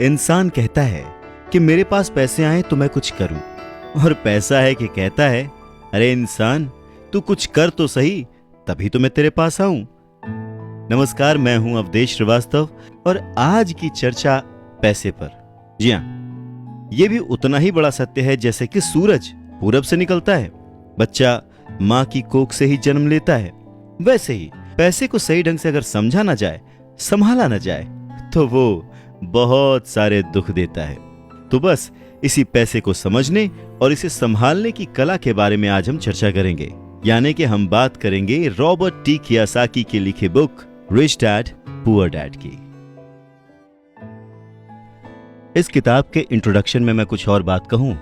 इंसान कहता है कि मेरे पास पैसे आए तो मैं कुछ करूं, और पैसा है कि कहता है अरे इंसान तू कुछ कर तो सही, तभी तो मैं तेरे पास आऊं। नमस्कार, मैं हूं अवधेश श्रीवास्तव और आज की चर्चा पैसे पर। जी हां, यह भी उतना ही बड़ा सत्य है जैसे कि सूरज पूरब से निकलता है, बच्चा मां की कोख से ही जन्म लेता है, वैसे ही पैसे को सही ढंग से अगर समझा ना जाए, संभाला ना जाए, तो वो बहुत सारे दुख देता है। तो बस इसी पैसे को समझने और इसे संभालने की कला के बारे में आज हम चर्चा करेंगे। यानी कि हम बात करेंगे रॉबर्ट टी कियोसाकी की लिखी book rich dad poor dad की। इस किताब के इंट्रोडक्शन में मैं कुछ और बात कहूं,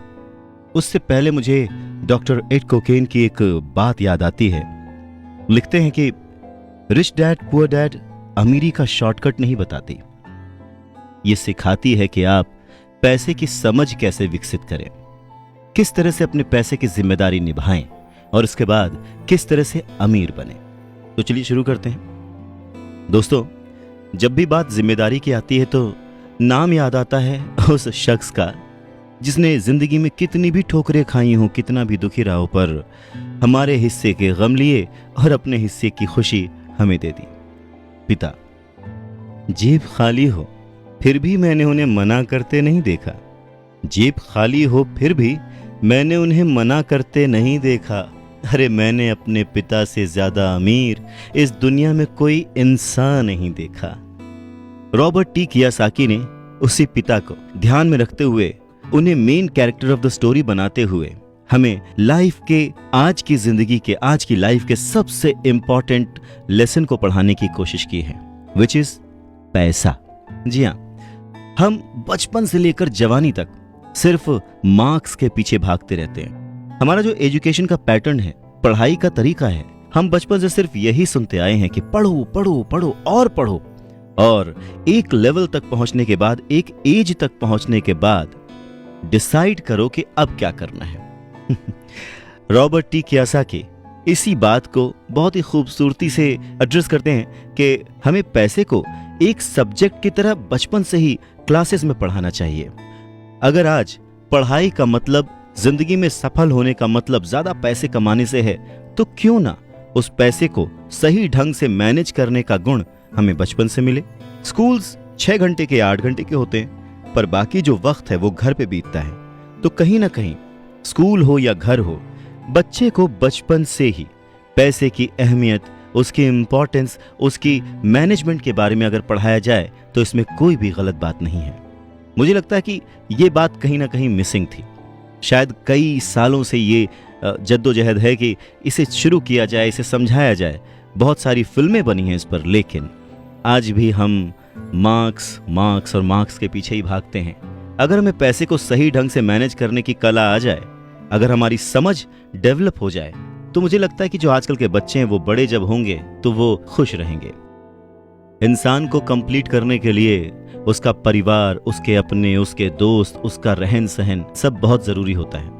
उससे पहले मुझे डॉक्टर एड कोकेन की एक बात याद आती है। लिखते हैं कि रिच डैड पुअर डैड अमीरी का शॉर्टकट नहीं बताती, ये सिखाती है कि आप पैसे की समझ कैसे विकसित करें, किस तरह से अपने पैसे की जिम्मेदारी निभाएं और उसके बाद किस तरह से अमीर बने। तो चलिए शुरू करते हैं। दोस्तों, जब भी बात जिम्मेदारी की आती है तो नाम याद आता है उस शख्स का जिसने जिंदगी में कितनी भी ठोकरें खाई हों, कितना भी दुखी रहा हो, पर हमारे हिस्से के गम लिए और अपने हिस्से की खुशी हमें दे दी। पिता। जेब खाली हो फिर भी मैंने उन्हें मना करते नहीं देखा, जेब खाली हो फिर भी मैंने उन्हें मना करते नहीं देखा। अरे मैंने अपने पिता से ज्यादा अमीर इस दुनिया में कोई इंसान नहीं देखा। रॉबर्ट टी कियोसाकी ने उसी पिता को ध्यान में रखते हुए, उन्हें main character of the story बनाते हुए हमें लाइफ के, आज की जिंदगी के, आज की लाइफ के सबसे इंपॉर्टेंट लेसन को पढ़ाने की कोशिश की है, विच इज पैसा। जी हाँ, हम बचपन से लेकर जवानी तक सिर्फ मार्क्स के पीछे भागते रहते हैं। हमारा जो एजुकेशन का पैटर्न है, पढ़ाई का तरीका है, हम बचपन से सिर्फ यही सुनते आए हैं कि पढ़ो पढ़ो पढ़ो और पढ़ो, और एक लेवल तक पहुंचने के बाद, एक एज तक पहुंचने के बाद डिसाइड करो कि अब क्या करना है। रॉबर्ट टी कियोसाकी इसी बात को बहुत ही खूबसूरती से एड्रेस करते हैं कि हमें पैसे को एक सब्जेक्ट की तरह बचपन से ही क्लासेस में पढ़ाना चाहिए। अगर आज पढ़ाई का मतलब, जिंदगी में सफल होने का मतलब ज्यादा पैसे कमाने से है, तो क्यों ना उस पैसे को सही ढंग से मैनेज करने का गुण हमें बचपन से मिले। स्कूल्स 6 घंटे के 8 घंटे के होते हैं, पर बाकी जो वक्त है वो घर पे बीतता है। तो कहीं ना कहीं स्कूल हो या घर हो, बच्चे को बचपन से ही पैसे की अहमियत, उसकी इंपॉर्टेंस, उसकी मैनेजमेंट के बारे में अगर पढ़ाया जाए तो इसमें कोई भी गलत बात नहीं है। मुझे लगता है कि ये बात कहीं ना कहीं मिसिंग थी। शायद कई सालों से ये जद्दोजहद है कि इसे शुरू किया जाए, इसे समझाया जाए। बहुत सारी फिल्में बनी हैं इस पर, लेकिन आज भी हम मार्क्स मार्क्स और मार्क्स के पीछे ही भागते हैं। अगर हमें पैसे को सही ढंग से मैनेज करने की कला आ जाए, अगर हमारी समझ डेवलप हो जाए, तो मुझे लगता है कि जो आजकल के बच्चे हैं वो बड़े जब होंगे तो वो खुश रहेंगे। इंसान को कंप्लीट करने के लिए उसका परिवार, उसके अपने, उसके दोस्त, उसका रहन सहन सब बहुत जरूरी होता है।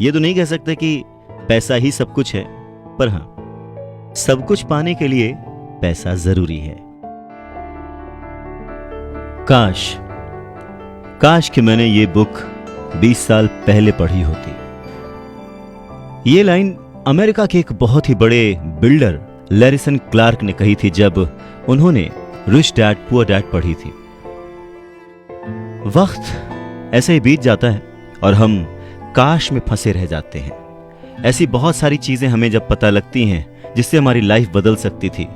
ये तो नहीं कह सकते कि पैसा ही सब कुछ है, पर हाँ, सब कुछ पाने के लिए पैसा जरूरी है। काश कि मैंने ये बुक 20 साल पहले पढ़ी होती। ये लाइन अमेरिका के एक बहुत ही बड़े बिल्डर लैरिसन क्लार्क ने कही थी जब उन्होंने रिच डैड पुअर डैड पढ़ी थी। वक्त ऐसे ही बीत जाता है और हम काश में फंसे रह जाते हैं। ऐसी बहुत सारी चीजें हमें जब पता लगती हैं जिससे हमारी लाइफ बदल सकती थी,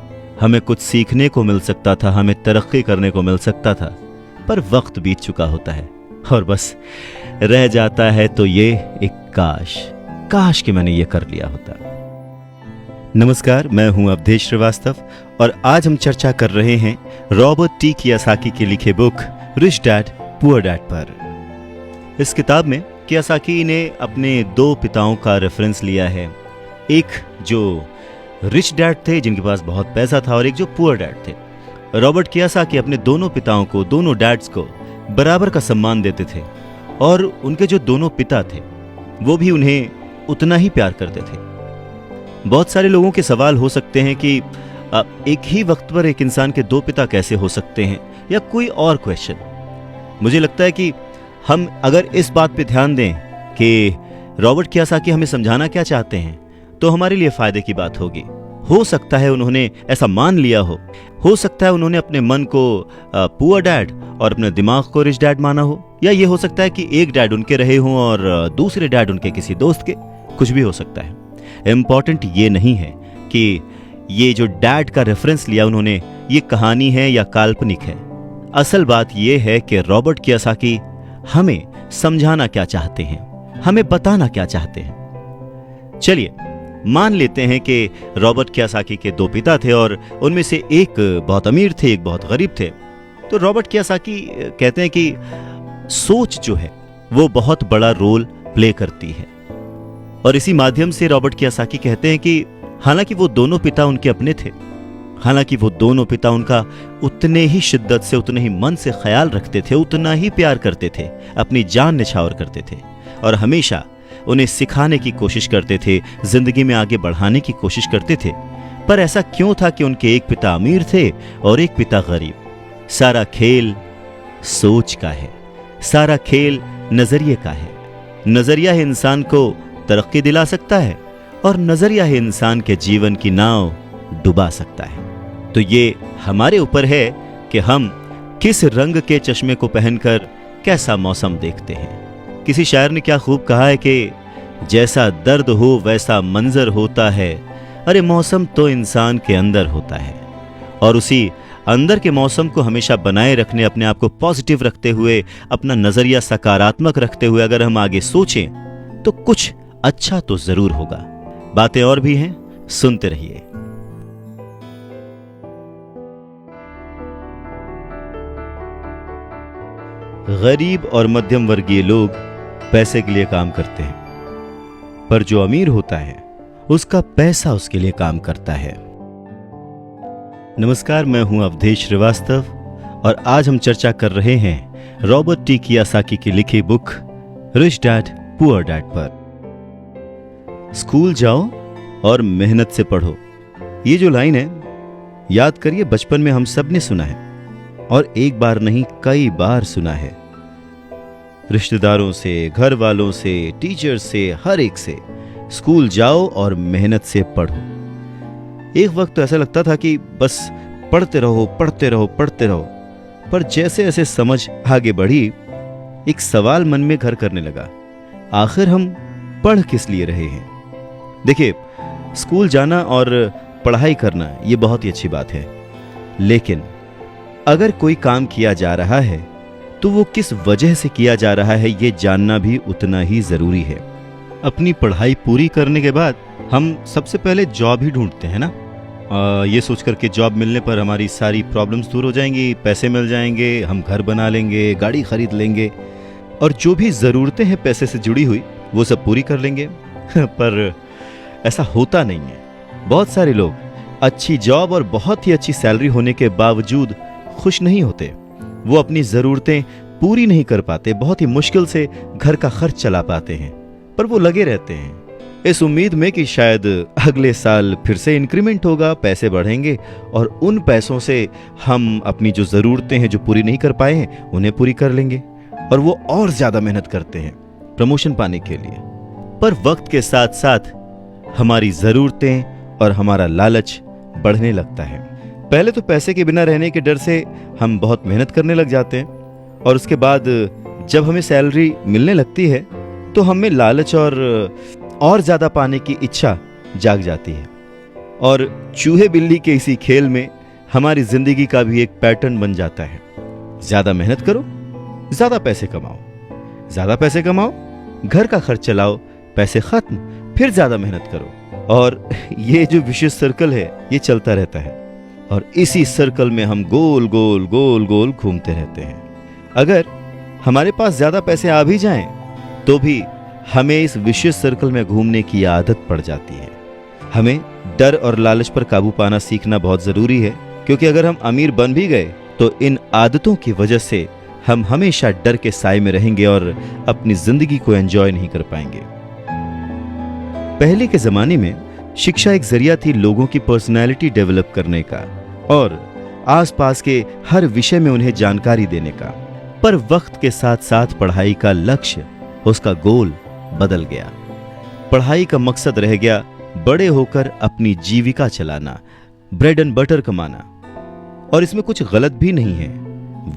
हमें कुछ सीखने को मिल सकता था, हमें तरक्की करने को मिल सकता था, पर वक्त बीत चुका होता है और बस रह जाता है तो ये एक काश कि मैंने ये कर लिया होता। नमस्कार, मैं हूं अवधेश श्रीवास्तव और आज हम चर्चा कर रहे हैं रॉबर्ट टी कियोसाकी की लिखे book rich dad poor dad पर। इस किताब में कियोसाकी ने अपने 2 पिताओं का रेफरेंस लिया है। एक जो रिच डैड थे, जिनके पास बहुत पैसा था, और एक जो पुअर डैड थे। रॉबर्ट कियोसाकी अपने दोनों पिताओं को, दोनों डैड्स को बराबर का सम्मान देते थे और उनके जो दोनों पिता थे वो भी उन्हें उतना ही प्यार करते थे। बहुत सारे लोगों के सवाल हो सकते हैं कि एक ही वक्त पर एक इंसान के 2 पिता कैसे हो सकते हैं, या कोई और क्वेश्चन। मुझे लगता है कि हम अगर इस बात पे ध्यान दें कि रॉबर्ट कियोसाकी हमें समझाना क्या चाहते हैं, तो हमारे लिए फायदे की बात होगी। हो सकता है उन्होंने ऐसा मान लिया हो सकता है उन्होंने अपने मन को पुअर डैड और अपने दिमाग को रिच डैड माना हो, या ये हो सकता है कि एक डैड उनके रहे हों और दूसरे डैड उनके किसी दोस्त के, कुछ भी हो सकता है। इम्पॉर्टेंट ये नहीं है कि ये जो डैड का रेफरेंस लिया उन्होंने, ये कहानी है या काल्पनिक है। असल बात ये है कि रॉबर्ट कियोसाकी हमें समझाना क्या चाहते हैं, हमें बताना क्या चाहते हैं। चलिए मान लेते हैं कि रॉबर्ट कियोसाकी के 2 पिता थे और उनमें से एक बहुत अमीर थे, एक बहुत गरीब थे। तो रॉबर्ट कियोसाकी कहते हैं कि सोच जो है वो बहुत बड़ा रोल प्ले करती है, और इसी माध्यम से रॉबर्ट कियोसाकी कहते हैं कि हालांकि वो दोनों पिता उनके अपने थे, हालांकि वो दोनों पिता उनका उतने ही शिद्दत से, उतने ही मन से ख्याल रखते थे, उतना ही प्यार करते थे, अपनी जान निछावर करते थे और हमेशा उन्हें सिखाने की कोशिश करते थे, जिंदगी में आगे बढ़ाने की कोशिश करते थे। पर ऐसा क्यों था कि उनके एक पिता अमीर थे और एक पिता गरीब? सारा खेल सोच का है, सारा खेल नजरिए का है। नजरिया ही इंसान को तरक्की दिला सकता है और नजरिया ही इंसान के जीवन की नाव डुबा सकता है। तो ये हमारे ऊपर है कि हम किस रंग के चश्मे को पहनकर कैसा मौसम देखते हैं। किसी शायर ने क्या खूब कहा है कि जैसा दर्द हो वैसा मंजर होता है, अरे मौसम तो इंसान के अंदर होता है। और उसी अंदर के मौसम को हमेशा बनाए रखने, अपने आप को पॉजिटिव रखते हुए, अपना नजरिया सकारात्मक रखते हुए अगर हम आगे सोचें तो कुछ अच्छा तो जरूर होगा। बातें और भी हैं, सुनते रहिए। गरीब और मध्यम वर्गीय लोग पैसे के लिए काम करते हैं, पर जो अमीर होता है उसका पैसा उसके लिए काम करता है। नमस्कार, मैं हूं अवधेश श्रीवास्तव और आज हम चर्चा कर रहे हैं रॉबर्ट टी कियोसाकी की लिखी book rich dad poor dad पर। स्कूल जाओ और मेहनत से पढ़ो, ये जो लाइन है याद करिए, बचपन में हम सब ने सुना है और एक बार नहीं कई बार सुना है। रिश्तेदारों से, घर वालों से, टीचर से, हर एक से, स्कूल जाओ और मेहनत से पढ़ो। एक वक्त तो ऐसा लगता था कि बस पढ़ते रहो पढ़ते रहो पढ़ते रहो, पर जैसे जैसे समझ आगे बढ़ी एक सवाल मन में घर करने लगा, आखिर हम पढ़ किस लिए रहे हैं? देखिए, स्कूल जाना और पढ़ाई करना ये बहुत ही अच्छी बात है, लेकिन अगर कोई काम किया जा रहा है तो वो किस वजह से किया जा रहा है ये जानना भी उतना ही जरूरी है। अपनी पढ़ाई पूरी करने के बाद हम सबसे पहले जॉब ही ढूंढते हैं ना, ये सोचकर के जॉब मिलने पर हमारी सारी प्रॉब्लम्स दूर हो जाएंगी, पैसे मिल जाएंगे, हम घर बना लेंगे, गाड़ी खरीद लेंगे और जो भी ज़रूरतें हैं पैसे से जुड़ी हुई वो सब पूरी कर लेंगे। पर ऐसा होता नहीं है। बहुत सारे लोग अच्छी जॉब और बहुत ही अच्छी सैलरी होने के बावजूद खुश नहीं होते। वो अपनी ज़रूरतें पूरी नहीं कर पाते, बहुत ही मुश्किल से घर का खर्च चला पाते हैं, पर वो लगे रहते हैं इस उम्मीद में कि शायद अगले साल फिर से इंक्रीमेंट होगा, पैसे बढ़ेंगे और उन पैसों से हम अपनी जो ज़रूरतें हैं जो पूरी नहीं कर पाए हैं उन्हें पूरी कर लेंगे। और वो और ज़्यादा मेहनत करते हैं प्रमोशन पाने के लिए। पर वक्त के साथ साथ हमारी ज़रूरतें और हमारा लालच बढ़ने लगता है। पहले तो पैसे के बिना रहने के डर से हम बहुत मेहनत करने लग जाते हैं और उसके बाद जब हमें सैलरी मिलने लगती है तो हमें लालच और ज़्यादा पाने की इच्छा जाग जाती है। और चूहे बिल्ली के इसी खेल में हमारी ज़िंदगी का भी एक पैटर्न बन जाता है। ज़्यादा मेहनत करो, ज़्यादा पैसे कमाओ, ज़्यादा पैसे कमाओ, घर का खर्च चलाओ, पैसे खत्म, फिर ज़्यादा मेहनत करो। और ये जो विशेष सर्कल है ये चलता रहता है और इसी सर्कल में हम गोल गोल गोल गोल घूमते रहते हैं। अगर हमारे पास ज़्यादा पैसे आ भी जाएं तो भी हमें इस विशेष सर्कल में घूमने की आदत पड़ जाती है। हमें डर और लालच पर काबू पाना सीखना बहुत ज़रूरी है, क्योंकि अगर हम अमीर बन भी गए तो इन आदतों की वजह से हम हमेशा डर के साए में रहेंगे और अपनी ज़िंदगी को एंजॉय नहीं कर पाएंगे। पहले के ज़माने में शिक्षा एक जरिया थी लोगों की पर्सनैलिटी डेवलप करने का और आसपास के हर विषय में उन्हें जानकारी देने का। पर वक्त के साथ साथ पढ़ाई का लक्ष्य, उसका गोल बदल गया। पढ़ाई का मकसद रह गया बड़े होकर अपनी जीविका चलाना, ब्रेड एंड बटर कमाना। और इसमें कुछ गलत भी नहीं है।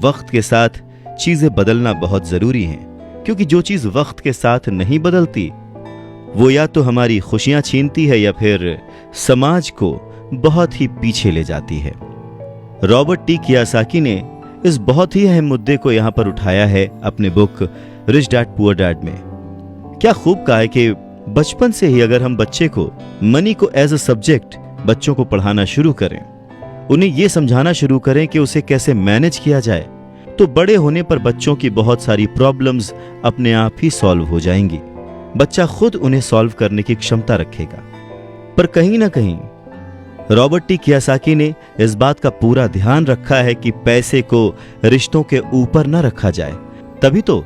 वक्त के साथ चीजें बदलना बहुत जरूरी है, क्योंकि जो चीज वक्त के साथ नहीं बदलती वो या तो हमारी खुशियां छीनती है या फिर समाज को बहुत ही पीछे ले जाती है। रॉबर्ट टी कियोसाकी ने इस बहुत ही अहम मुद्दे को यहां पर उठाया है अपने book rich dad poor dad में। क्या खूब कहा है कि बचपन से ही अगर हम बच्चे को मनी को एज अ सब्जेक्ट बच्चों को पढ़ाना शुरू करें, उन्हें यह समझाना शुरू करें कि उसे कैसे मैनेज किया जाए, तो बड़े होने पर बच्चों की बहुत सारी प्रॉब्लम्स अपने आप ही सॉल्व हो जाएंगी। बच्चा खुद उन्हें सॉल्व करने की क्षमता रखेगा। पर कहीं ना कहीं रॉबर्ट टी कियोसाकी ने इस बात का पूरा ध्यान रखा है कि पैसे को रिश्तों के ऊपर न रखा जाए। तभी तो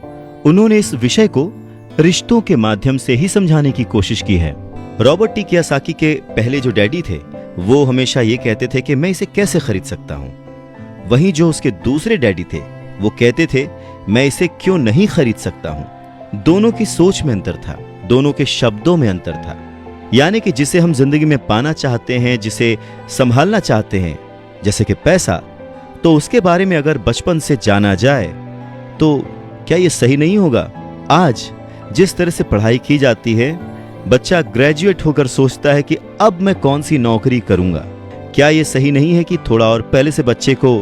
उन्होंने इस विषय को रिश्तों के माध्यम से ही समझाने की कोशिश की है। रॉबर्ट टी कियोसाकी के पहले जो डैडी थे वो हमेशा ये कहते थे कि मैं इसे कैसे खरीद सकता हूं। वहीं जो उसके दूसरे डैडी थे वो कहते थे मैं इसे क्यों नहीं खरीद सकता हूं। दोनों की सोच में अंतर था, दोनों के शब्दों में अंतर था। यानी कि जिसे हम जिंदगी में पाना चाहते हैं, जिसे संभालना चाहते हैं, जैसे कि पैसा, तो उसके बारे में अगर बचपन से जाना जाए तो क्या ये सही नहीं होगा? आज जिस तरह से पढ़ाई की जाती है, बच्चा ग्रेजुएट होकर सोचता है कि अब मैं कौन सी नौकरी करूंगा। क्या ये सही नहीं है कि थोड़ा और पहले से बच्चे को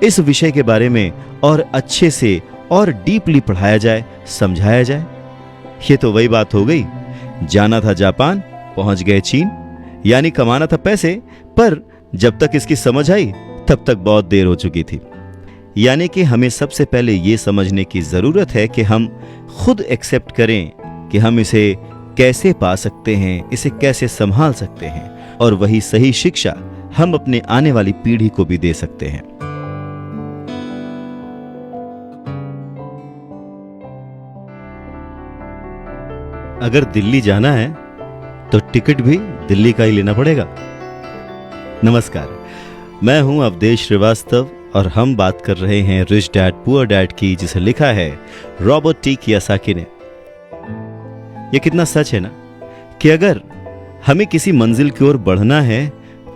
इस विषय के बारे में और अच्छे से और डीपली पढ़ाया जाए, समझाया जाए? ये तो वही बात हो गई, जाना था जापान, पहुंच गए चीन। यानी कमाना था पैसे, पर जब तक इसकी समझ आई तब तक बहुत देर हो चुकी थी। यानी कि हमें सबसे पहले ये समझने की जरूरत है कि हम खुद एक्सेप्ट करें कि हम इसे कैसे पा सकते हैं, इसे कैसे संभाल सकते हैं, और वही सही शिक्षा हम अपने आने वाली पीढ़ी को भी दे सकते हैं। अगर दिल्ली जाना है तो टिकट भी दिल्ली का ही लेना पड़ेगा। नमस्कार, मैं हूं अवधेश श्रीवास्तव और हम बात कर रहे हैं रिच डैड पुअर डैड की, जिसे लिखा है रॉबर्ट टी कियोसाकी ने। यह कितना सच है ना कि अगर हमें किसी मंजिल की ओर बढ़ना है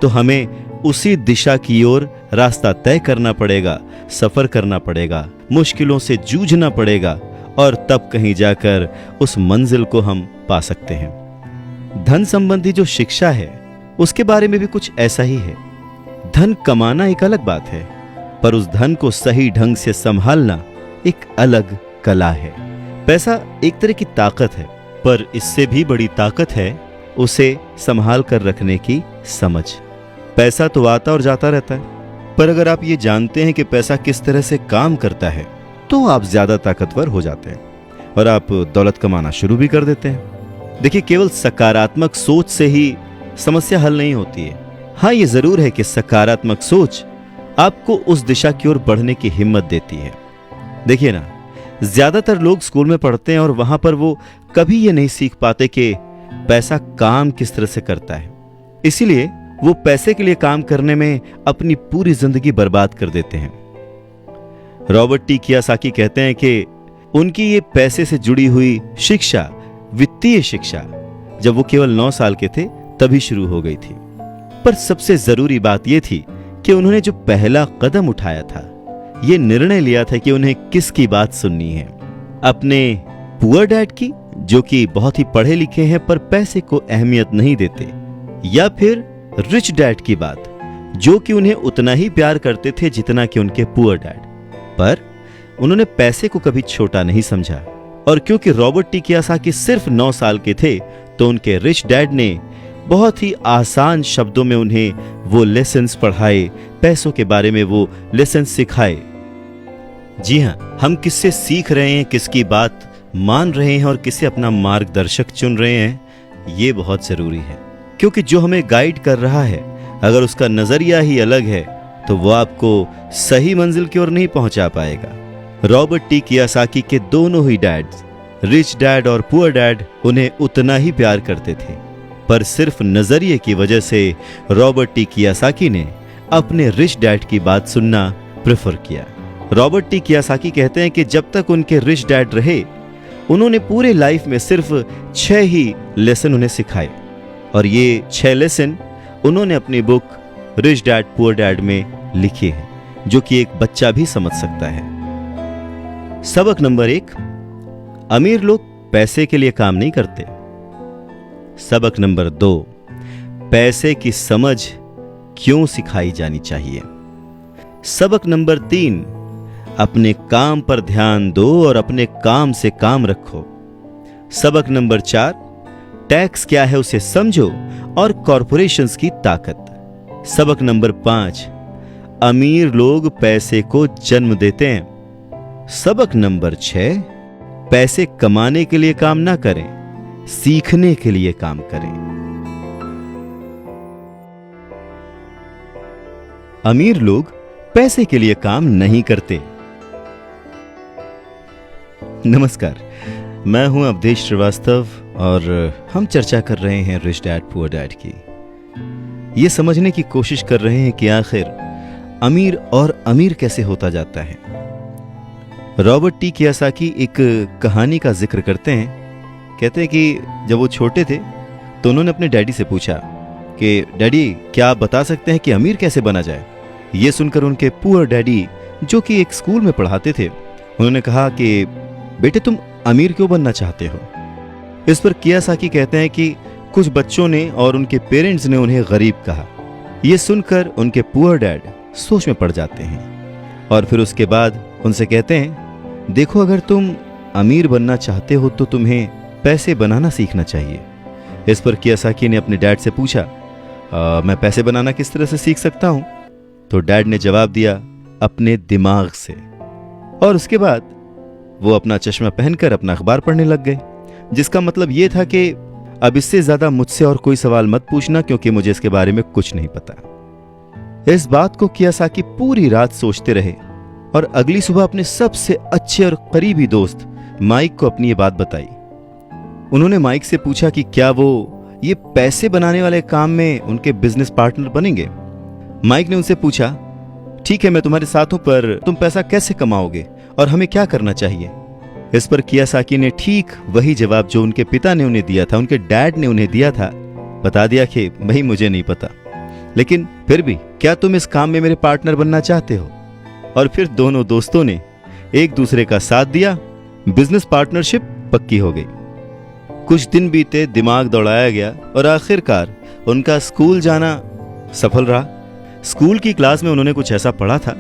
तो हमें उसी दिशा की ओर रास्ता तय करना पड़ेगा, सफर करना पड़ेगा, मुश्किलों से जूझना पड़ेगा, और तब कहीं जाकर उस मंजिल को हम पा सकते हैं। धन संबंधी जो शिक्षा है उसके बारे में भी कुछ ऐसा ही है। धन कमाना एक अलग बात है, पर उस धन को सही ढंग से संभालना एक अलग कला है। पैसा एक तरह की ताकत है, पर इससे भी बड़ी ताकत है उसे संभाल कर रखने की समझ। पैसा तो आता और जाता रहता है, पर अगर आप ये जानते हैं कि पैसा किस तरह से काम करता है तो आप ज्यादा ताकतवर हो जाते हैं और आप दौलत कमाना शुरू भी कर देते हैं। देखिए, केवल सकारात्मक सोच से ही समस्या हल नहीं होती है। हाँ, ये जरूर है कि सकारात्मक सोच आपको उस दिशा की ओर बढ़ने की हिम्मत देती है। देखिए ना, ज्यादातर लोग स्कूल में पढ़ते हैं और वहां पर वो कभी ये नहीं सीख पाते कि पैसा काम किस तरह से करता है। इसीलिए वो पैसे के लिए काम करने में अपनी पूरी जिंदगी बर्बाद कर देते हैं। रॉबर्ट टी कियोसाकी कहते हैं कि उनकी ये पैसे से जुड़ी हुई शिक्षा, वित्तीय शिक्षा, जब वो केवल 9 साल के थे तभी शुरू हो गई थी। पर सबसे जरूरी बात यह थी कि उन्होंने जो पहला कदम उठाया था, ये निर्णय लिया था कि उन्हें किसकी बात सुननी है, अपने पुअर डैड की, जो कि बहुत ही पढ़े लिखे हैं पर पैसे को अहमियत नहीं देते, या फिर रिच डैड की बात, जो कि उन्हें उतना ही प्यार करते थे जितना कि उनके पुअर डैड। पर उन्होंने पैसे को कभी छोटा नहीं समझा, और क्योंकि रॉबर्ट टी कियोसाकी सिर्फ 9 साल के थे तो उनके रिच डैड ने बहुत ही आसान शब्दों में उन्हें वो लेसन्स पढ़ाए, पैसों के बारे में वो लेसन्स सिखाए। जी हां, हम किससे सीख रहे हैं, किसकी बात मान रहे हैं और किसे अपना मार्गदर्शक चुन रहे हैं, ये बहुत जरूरी है। क्योंकि जो हमें गाइड कर रहा है, अगर उसका नजरिया ही अलग है तो वो आपको सही मंजिल की ओर नहीं पहुंचा पाएगा। रॉबर्ट टी कियोसाकी के दोनों ही डैड्स, रिच डैड और पुअर डैड, उन्हें उतना ही प्यार करते थे, पर सिर्फ नजरिए की वजह से रॉबर्ट टी कियोसाकी ने अपने रिच डैड की बात सुनना प्रेफर किया। रॉबर्ट टी कियासाकी कहते हैं कि जब तक उनके रिच डैड रहे, उन्होंने पूरे लाइफ में सिर्फ 6 ही लेसन उन्हें सिखाए, और ये 6 लेसन उन्होंने अपनी book rich dad poor dad में लिखे हैं, जो कि एक बच्चा भी समझ सकता है। सबक नंबर 1, अमीर लोग पैसे के लिए काम नहीं करते। सबक नंबर 2, पैसे की समझ क्यों सिखाई जानी चाहिए। सबक नंबर 3, अपने काम पर ध्यान दो और अपने काम से काम रखो। सबक नंबर 4, टैक्स क्या है उसे समझो और कॉरपोरेशंस की ताकत। सबक नंबर 5, अमीर लोग पैसे को जन्म देते हैं। सबक नंबर 6, पैसे कमाने के लिए काम ना करें, सीखने के लिए काम करें। अमीर लोग पैसे के लिए काम नहीं करते। नमस्कार, मैं हूं अवधेश श्रीवास्तव और हम चर्चा कर रहे हैं रिच डैड पुअर डैड की। ये समझने की कोशिश कर रहे हैं कि आखिर अमीर और अमीर कैसे होता जाता है। रॉबर्ट टी कियासाकी एक कहानी का जिक्र करते हैं। कहते हैं कि जब वो छोटे थे तो उन्होंने अपने डैडी से पूछा कि डैडी, क्या आप बता सकते हैं कि अमीर कैसे बना जाए। ये सुनकर उनके पुअर डैडी, जो कि एक स्कूल में पढ़ाते थे, उन्होंने कहा कि बेटे, तुम अमीर क्यों बनना चाहते हो। इस पर कियासाकी कहते हैं कि कुछ बच्चों ने और उनके पेरेंट्स ने उन्हें गरीब कहा। यह सुनकर उनके पुअर डैड सोच में पड़ जाते हैं और फिर उसके बाद उनसे कहते हैं, देखो, अगर तुम अमीर बनना चाहते हो तो तुम्हें पैसे बनाना सीखना चाहिए। इस पर कियासाकी ने अपने डैड से पूछा, मैं पैसे बनाना किस तरह से सीख सकता हूं। तो डैड ने जवाब दिया, अपने दिमाग से। और उसके बाद वो अपना चश्मा पहनकर अपना अखबार पढ़ने लग गए, जिसका मतलब ये था कि अब इससे ज्यादा मुझसे और कोई सवाल मत पूछना, क्योंकि मुझे इसके बारे में कुछ नहीं पता। इस बात को कियासाकी पूरी रात सोचते रहे और अगली सुबह अपने सबसे अच्छे और करीबी दोस्त माइक को अपनी ये बात बताई। उन्होंने माइक से पूछा कि क्या वो ये पैसे बनाने वाले काम में उनके बिजनेस पार्टनर बनेंगे। माइक ने उनसे पूछा, ठीक है, मैं तुम्हारे साथ हूं, पर तुम पैसा कैसे कमाओगे और हमें क्या करना चाहिए। इस पर कियासाकी ने ठीक वही जवाब जो उनके पिता ने उन्हें दिया था, उनके डैड ने उन्हें दिया था, बता दिया कि भाई मुझे नहीं पता, लेकिन फिर भी क्या तुम इस काम में मेरे पार्टनर बनना चाहते हो। और फिर दोनों दोस्तों ने एक दूसरे का साथ दिया, बिजनेस पार्टनरशिप पक्की हो गई। कुछ दिन बीते, दिमाग दौड़ाया गया और आखिरकार उनका स्कूल जाना सफल रहा। स्कूल की क्लास में उन्होंने कुछ ऐसा पढ़ा था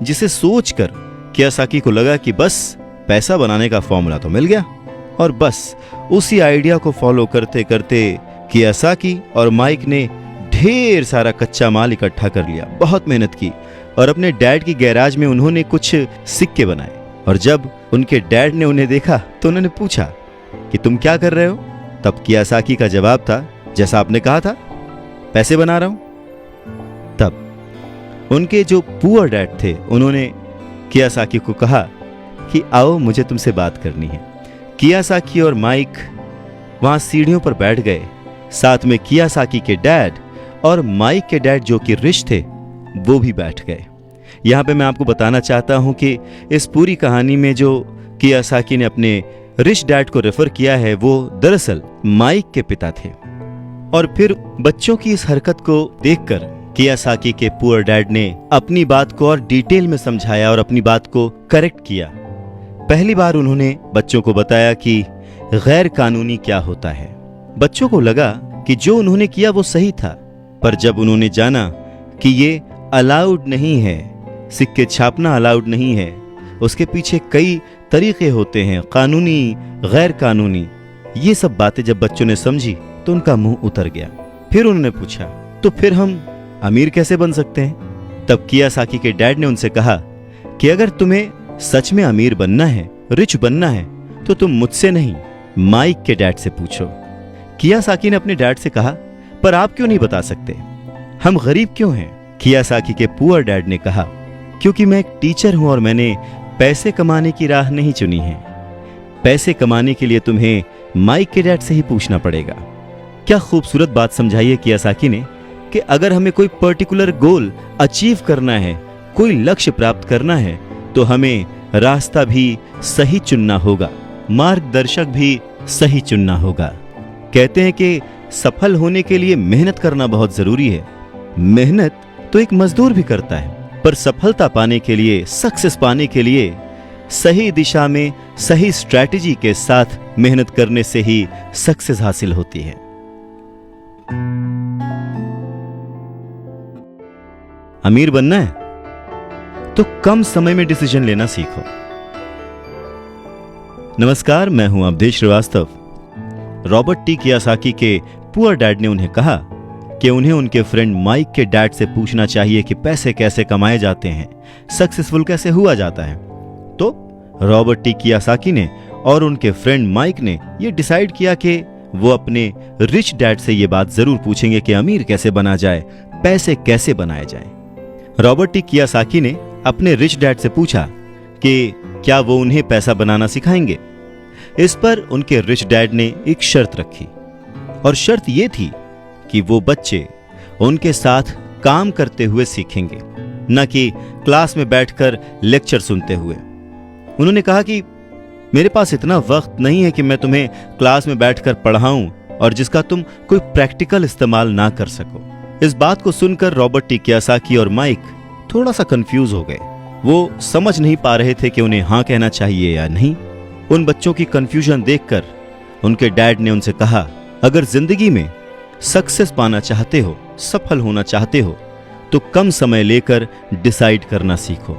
जिसे सोचकर कियासाकी को लगा कि बस पैसा बनाने का फॉर्मूला तो मिल गया। और बस उसी आइडिया को फॉलो करते करते कियासाकी और माइक ने ढेर सारा कच्चा माल इकट्ठा कर लिया, बहुत मेहनत की और अपने डैड की गैराज में उन्होंने कुछ सिक्के बनाए। और जब उनके डैड ने उन्हें देखा तो उन्होंने पूछा कि तुम क्या कर रहे हो। तब कियासाकी का जवाब था, जैसा आपने कहा था, पैसे बना रहा हूं। तब उनके जो पुअर डैड थे उन्होंने कियासाकी को कहा कि आओ, मुझे तुमसे बात करनी है। कियासाकी और माइक वहां सीढ़ियों पर बैठ गए, साथ में कियासाकी के डैड और माइक के डैड जो कि रिच थे वो भी बैठ गए। यहां पे मैं आपको बताना चाहता हूं कि इस पूरी कहानी में जो कियासाकी ने अपने रिच डैड को रेफर किया है वो दरअसल माइक के पिता थे। और फिर बच्चों की इस हरकत को देखकर कियासाकी के पुअर डैड ने अपनी बात को और डिटेल में समझाया और अपनी बात को करेक्ट किया। पहली बार उन्होंने बच्चों को बताया कि गैर कानूनी क्या होता है। बच्चों को लगा कि जो उन्होंने किया वो सही था, पर जब उन्होंने जाना कि ये अलाउड नहीं है, सिक्के छापना अलाउड नहीं है, उसके पीछे कई तरीके होते हैं, कानूनी, गैर कानूनी, ये सब बातें जब बच्चों ने समझी तो उनका मुंह उतर गया। फिर उन्होंने पूछा, तो फिर हम अमीर कैसे बन सकते हैं। तब कियासाकी के डैड ने उनसे कहा कि अगर तुम्हें सच में अमीर बनना है, रिच बनना है, तो तुम मुझसे नहीं, माइक के डैड से पूछो। कियासाकी ने अपने डैड से कहा, पर आप क्यों नहीं बता सकते, हम गरीब क्यों हैं। कियासाकी के पुअर डैड ने कहा, क्योंकि मैं एक टीचर हूं और मैंने पैसे कमाने की राह नहीं चुनी है। पैसे कमाने के लिए तुम्हें माइक के डैड से ही पूछना पड़ेगा। क्या खूबसूरत बात समझाई है कियासाकी ने कि अगर हमें कोई पर्टिकुलर गोल अचीव करना है, कोई लक्ष्य प्राप्त करना है, तो हमें रास्ता भी सही चुनना होगा, मार्गदर्शक भी सही चुनना होगा। कहते हैं कि सफल होने के लिए मेहनत करना बहुत जरूरी है। मेहनत तो एक मजदूर भी करता है, पर सफलता पाने के लिए, सक्सेस पाने के लिए सही दिशा में सही स्ट्रैटेजी के साथ मेहनत करने से ही सक्सेस हासिल होती है। अमीर बनना है तो कम समय में डिसीजन लेना सीखो। नमस्कार, मैं हूं Avdhesh Shrivastava. Robert T Kiyosaki के पुअर डैड ने उन्हें कहा कि उन्हें उनके फ्रेंड माइक के डैड से पूछना चाहिए कि पैसे कैसे कमाए जाते हैं, सक्सेसफुल कैसे हुआ जाता है। तो रॉबर्ट टी कियोसाकी ने और उनके फ्रेंड माइक ने यह डिसाइड किया कि वो अपने रिच डैड से यह बात जरूर पूछेंगे कि अमीर कैसे बना जाए, पैसे कैसे बनाए जाए। रॉबर्ट टी कियोसाकी ने अपने रिच डैड से पूछा कि क्या वो उन्हें पैसा बनाना सिखाएंगे। इस पर उनके रिच डैड ने एक शर्त रखी, और शर्त यह थी कि वो बच्चे उनके साथ काम करते हुए सीखेंगे, न कि क्लास में बैठकर लेक्चर सुनते हुए। उन्होंने कहा कि मेरे पास इतना वक्त नहीं है कि मैं तुम्हें क्लास में बैठकर पढ़ाऊं और जिसका तुम कोई प्रैक्टिकल इस्तेमाल ना कर सको। इस बात को सुनकर रॉबर्ट टी कियोसाकी और माइक थोड़ा सा कंफ्यूज हो गए। वो समझ नहीं पा रहे थे कि उन्हें हाँ कहना चाहिए या नहीं। उन बच्चों की कंफ्यूजन देखकर उनके डैड ने उनसे कहा, अगर जिंदगी में सक्सेस पाना चाहते हो, सफल होना चाहते हो, तो कम समय लेकर डिसाइड करना सीखो,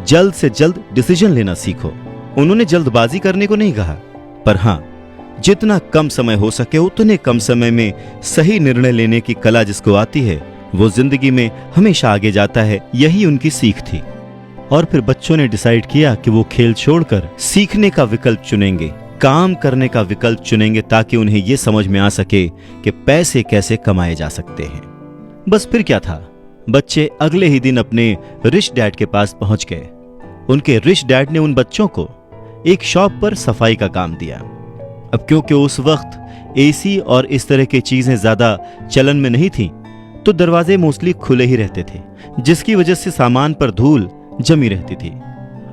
जल्द से जल्द डिसीजन लेना सीखो। उन्होंने जल्दबाजी करने को नहीं कहा, पर हां, जितना कम समय हो सके उतने कम समय में सही निर्णय लेने की कला जिसको आती है, वो जिंदगी में हमेशा आगे जाता है। यही उनकी सीख थी। और फिर बच्चों ने डिसाइड किया कि वो खेल छोड़कर सीखने का विकल्प चुनेंगे, काम करने का विकल्प चुनेंगे, ताकि उन्हें यह समझ में आ सके कि पैसे कैसे कमाए जा सकते हैं। बस फिर क्या था, बच्चे अगले ही दिन अपने रिच डैड के पास पहुंच गए। उनके रिच डैड ने उन बच्चों को एक शॉप पर सफाई का काम दिया। अब क्योंकि उस वक्त एसी और इस तरह की चीजें ज्यादा चलन में नहीं थी, तो दरवाजे मोस्टली खुले ही रहते थे, जिसकी वजह से सामान पर धूल जमी रहती थी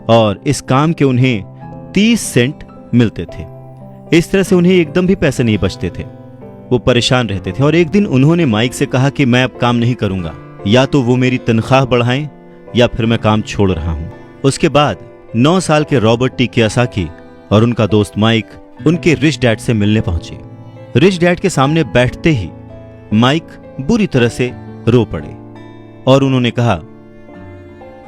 और इस काम के उन्हें 30 सेंट मिलते थे। इस तरह से उन्हें एकदम भी पैसे नहीं बचते थे। वो परेशान रहते थे और एक दिन उन्होंने माइक से कहा कि मैं अब काम नहीं करूंगा, या तो वो मेरी तनख्वाह बढ़ाएं या फिर मैं काम छोड़ रहा हूं। उसके बाद 9 साल के रॉबर्ट टी कियोसाकी और उनका दोस्त माइक उनके रिच डैड से मिलने पहुंचे। रिच डैड के सामने बैठते ही माइक बुरी तरह से रो पड़े और उन्होंने कहा,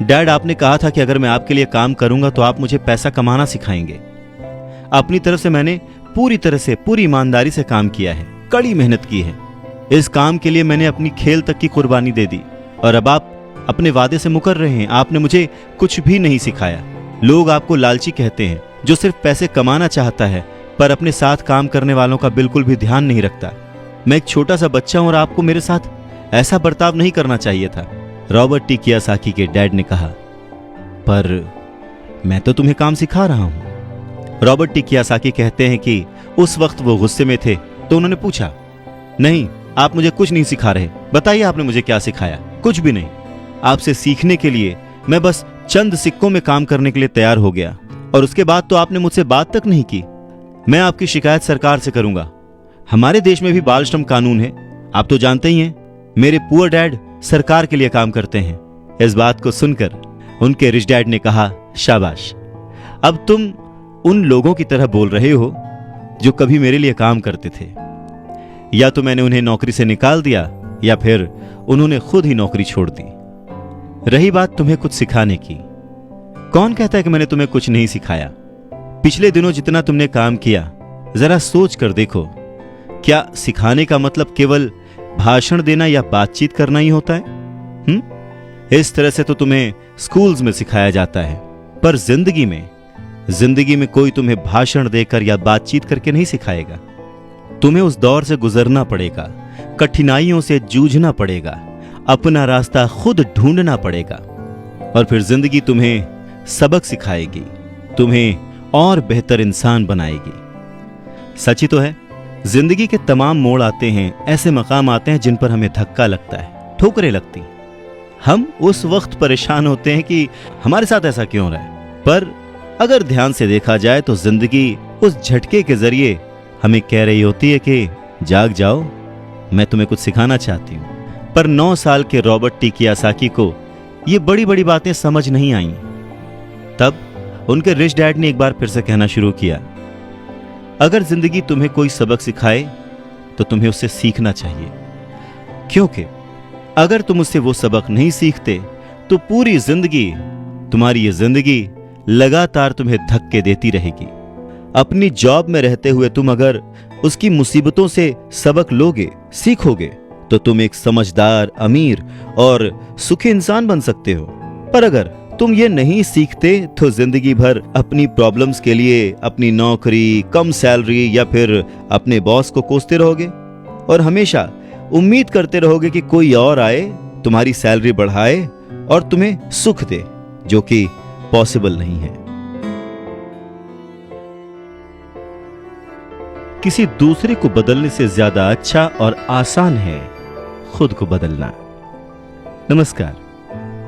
डैड, आपने कहा था कि अगर मैं आपके लिए काम करूंगा तो आप मुझे पैसा कमाना सिखाएंगे। अपनी तरफ से मैंने पूरी तरह से, पूरी ईमानदारी से काम किया है, कड़ी मेहनत की है। इस काम के लिए मैंने अपनी खेल तक की कुर्बानी दे दी और अब आप अपने वादे से मुकर रहे हैं। आपने मुझे कुछ भी नहीं सिखाया। लोग आपको लालची कहते हैं, जो सिर्फ पैसे कमाना चाहता है पर अपने साथ काम करने वालों का बिल्कुल भी ध्यान नहीं रखता। मैं एक छोटा सा बच्चा हूं और आपको मेरे साथ ऐसा बर्ताव नहीं करना चाहिए था। रॉबर्ट टी कियोसाकी के डैड ने कहा, पर मैं तो तुम्हें काम सिखा रहा हूं। रॉबर्ट टी कियोसाकी कहते हैं कि उस वक्त वो गुस्से में थे, तो उन्होंने पूछा, नहीं, आप मुझे कुछ नहीं सिखा रहे। बताइए आपने मुझे क्या सिखाया? कुछ भी नहीं। आपसे सीखने के लिए मैं बस चंद सिक्कों में काम करने के लिए तैयार हो गया और उसके बाद तो आपने मुझसे बात तक नहीं की। मैं आपकी शिकायत सरकार से करूंगा। हमारे देश में भी बाल श्रम कानून है, आप तो जानते ही हैं। मेरे पुअर डैड सरकार के लिए काम करते हैं। इस बात को सुनकर उनके रिच डैड ने कहा, शाबाश, अब तुम उन लोगों की तरह बोल रहे हो जो कभी मेरे लिए काम करते थे। या तो मैंने उन्हें नौकरी से निकाल दिया या फिर उन्होंने खुद ही नौकरी छोड़ दी। रही बात तुम्हें कुछ सिखाने की, कौन कहता है कि मैंने तुम्हें कुछ नहीं सिखाया? पिछले दिनों जितना तुमने काम किया, जरा सोच कर देखो, क्या सिखाने का मतलब केवल भाषण देना या बातचीत करना ही होता है? इस तरह से तो तुम्हें स्कूल्स में सिखाया जाता है, पर जिंदगी में कोई तुम्हें भाषण देकर या बातचीत करके नहीं सिखाएगा। तुम्हें उस दौर से गुजरना पड़ेगा, कठिनाइयों से जूझना पड़ेगा, अपना रास्ता खुद ढूंढना पड़ेगा और फिर जिंदगी तुम्हें सबक सिखाएगी, तुम्हें और बेहतर इंसान बनाएगी। सच ही तो है, जिंदगी के तमाम मोड़ आते हैं, ऐसे मकाम आते हैं जिन पर हमें धक्का लगता है, ठोकरें लगती। हम उस वक्त परेशान होते हैं कि हमारे साथ ऐसा क्यों हो रहा है, पर अगर ध्यान से देखा जाए तो जिंदगी उस झटके के जरिए हमें कह रही होती है कि जाग जाओ, मैं तुम्हें कुछ सिखाना चाहती हूं। पर 9 साल के रॉबर्ट टी कियोसाकी को ये बड़ी बड़ी बातें समझ नहीं आईं। तब उनके रिच डैड ने एक बार फिर से कहना शुरू किया, अगर जिंदगी तुम्हें कोई सबक सिखाए तो तुम्हें उससे सीखना चाहिए, क्योंकि अगर तुम उससे वो सबक नहीं सीखते तो पूरी जिंदगी, तुम्हारी ये जिंदगी लगातार तुम्हें धक्के देती रहेगी। अपनी जॉब में रहते हुए तुम अगर उसकी मुसीबतों से सबक लोगे, सीखोगे, तो तुम एक समझदार, अमीर और सुखी इंसान बन सकते हो। पर अगर तुम ये नहीं सीखते तो जिंदगी भर अपनी प्रॉब्लम्स के लिए अपनी नौकरी, कम सैलरी या फिर अपने बॉस को कोसते रहोगे और हमेशा उम्मीद करते रहोगे कि कोई और आए, तुम्हारी सैलरी बढ़ाए और तुम्हें सुख दे, जो कि पॉसिबल नहीं है। किसी दूसरे को बदलने से ज्यादा अच्छा और आसान है खुद को बदलना। नमस्कार,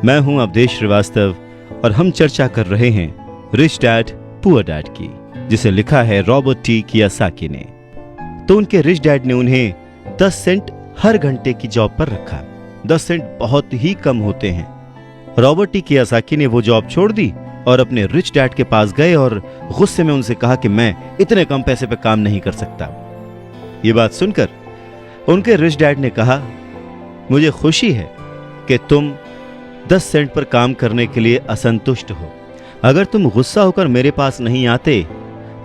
मैं हूं अवधेश श्रीवास्तव और हम चर्चा कर रहे हैं रिच डैड पुअर डैड की, जिसे लिखा है रॉबर्ट टी कियोसाकी ने। तो उनके रिच डैड ने उन्हें 10 सेंट हर घंटे की जॉब पर रखा। 10 सेंट बहुत ही कम होते हैं। रॉबर्ट टी कियोसाकी ने वो जॉब छोड़ दी और अपने रिच डैड के पास गए और गुस्से में उनसे कहा कि मैं इतने कम पैसे पे काम नहीं कर सकता। ये बात सुनकर उनके रिच डैड ने कहा, मुझे खुशी है कि तुम 10 सेंट पर काम करने के लिए असंतुष्ट हो। अगर तुम गुस्सा होकर मेरे पास नहीं आते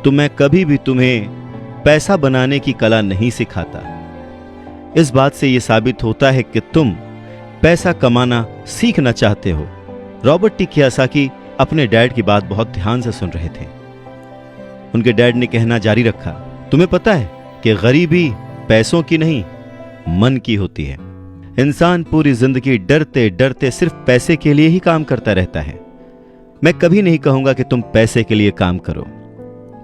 तो मैं कभी भी तुम्हें पैसा बनाने की कला नहीं सिखाता। इस बात से यह साबित होता है कि तुम पैसा कमाना सीखना चाहते हो। रॉबर्ट टी कियोसाकी अपने डैड की बात बहुत ध्यान से सुन रहे थे। उनके डैड ने कहना जारी रखा, तुम्हें पता है कि गरीबी पैसों की नहीं, मन की होती है। इंसान पूरी जिंदगी डरते डरते सिर्फ पैसे के लिए ही काम करता रहता है। मैं कभी नहीं कहूंगा कि तुम पैसे के लिए काम करो।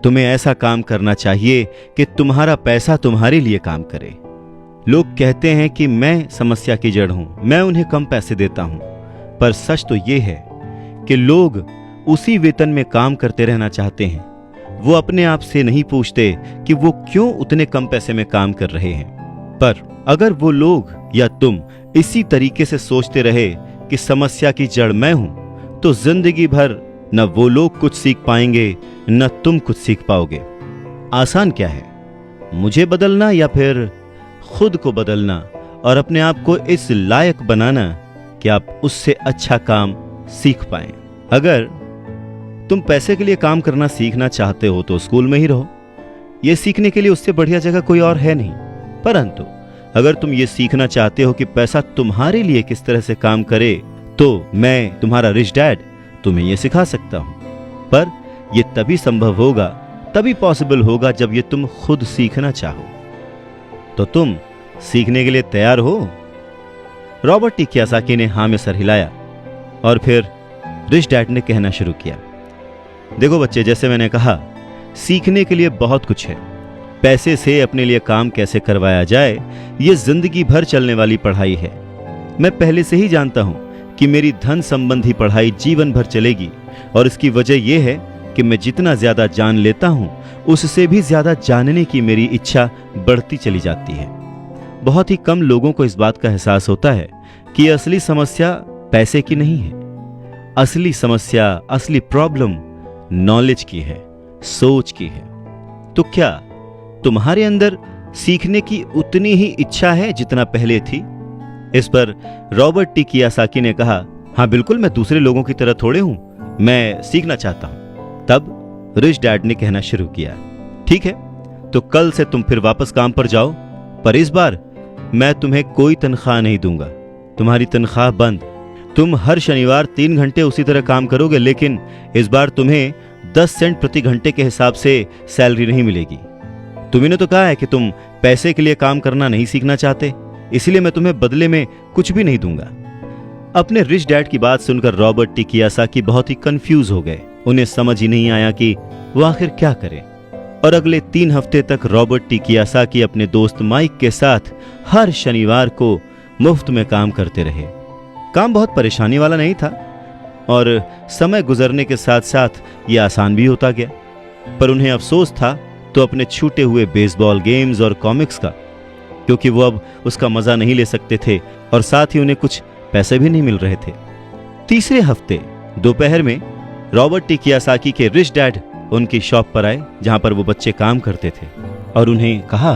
तुम्हें ऐसा काम करना चाहिए कि तुम्हारा पैसा तुम्हारे लिए काम करे। लोग कहते हैं कि मैं समस्या की जड़ हूं, मैं उन्हें कम पैसे देता हूं, पर सच तो यह है कि लोग उसी वेतन में काम करते रहना चाहते हैं। वो अपने आप से नहीं पूछते कि वो क्यों उतने कम पैसे में काम कर रहे हैं। पर अगर वो लोग या तुम इसी तरीके से सोचते रहे कि समस्या की जड़ मैं हूं, तो जिंदगी भर न वो लोग कुछ सीख पाएंगे न तुम कुछ सीख पाओगे। आसान क्या है, मुझे बदलना या फिर खुद को बदलना और अपने आप को इस लायक बनाना कि आप उससे अच्छा काम सीख पाएं। अगर तुम पैसे के लिए काम करना सीखना चाहते हो तो स्कूल में ही रहो। यह सीखने के लिए उससे बढ़िया जगह कोई और है नहीं। परंतु अगर तुम ये सीखना चाहते हो कि पैसा तुम्हारे लिए किस तरह से काम करे, तो मैं तुम्हारा रिच डैड तुम्हें यह सिखा सकता हूं। पर यह तभी संभव होगा, तभी पॉसिबल होगा जब ये तुम खुद सीखना चाहो। तो तुम सीखने के लिए तैयार हो? रॉबर्ट टी कियोसाकी ने हां में सर हिलाया और फिर रिच डैड ने कहना शुरू किया, देखो बच्चे, जैसे मैंने कहा, सीखने के लिए बहुत कुछ है। पैसे से अपने लिए काम कैसे करवाया जाए, यह जिंदगी भर चलने वाली पढ़ाई है। मैं पहले से ही जानता हूं कि मेरी धन संबंधी पढ़ाई जीवन भर चलेगी और इसकी वजह यह है कि मैं जितना ज्यादा जान लेता हूं उससे भी ज्यादा जानने की मेरी इच्छा बढ़ती चली जाती है। बहुत ही कम लोगों को इस बात का एहसास होता है कि असली समस्या पैसे की नहीं है। असली समस्या, असली प्रॉब्लम नॉलेज की है, सोच की है। तो क्या तुम्हारे अंदर सीखने की उतनी ही इच्छा है जितना पहले थी? इस पर रॉबर्ट टी कियोसाकी ने कहा, हां बिल्कुल, मैं दूसरे लोगों की तरह थोड़े हूं, मैं सीखना चाहता हूं। तब रिच डैड ने कहना शुरू किया, ठीक है, तो कल से तुम फिर वापस काम पर जाओ, पर इस बार मैं तुम्हें कोई तनख्वाह नहीं दूंगा। तुम्हारी तनख्वाह बंद। तुम हर शनिवार 3 घंटे उसी तरह काम करोगे, लेकिन इस बार तुम्हें 10 सेंट प्रति घंटे के हिसाब से सैलरी नहीं मिलेगी। तुमने तो कहा है कि तुम पैसे के लिए काम करना नहीं सीखना चाहते, इसलिए मैं तुम्हें बदले में कुछ भी नहीं दूंगा। अपने रिच डैड की बात सुनकर रॉबर्ट टी कियोसाकी बहुत ही कंफ्यूज हो गए। उन्हें समझ ही नहीं आया कि वो आखिर क्या करें। और अगले 3 हफ्ते तक रॉबर्ट टी कियोसाकी अपने दोस्त माइक के साथ हर शनिवार को मुफ्त में काम करते रहे। काम बहुत परेशानी वाला नहीं था, और समय गुजरने के साथ साथ ये आसान भी होता गया। पर उन्हें अफसोस था तो अपने छूटे हुए बेसबॉल गेम्स और कॉमिक्स का, क्योंकि वो अब उसका मजा नहीं ले सकते थे और साथ ही उन्हें कुछ पैसे भी नहीं मिल रहे थे। तीसरे हफ्ते दोपहर में रॉबर्ट टी कियासाकी के रिच डैड उनकी शॉप पर आए, जहां पर वो बच्चे काम करते थे, और उन्हें कहा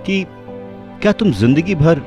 कि क्या तुम जिंदगी भर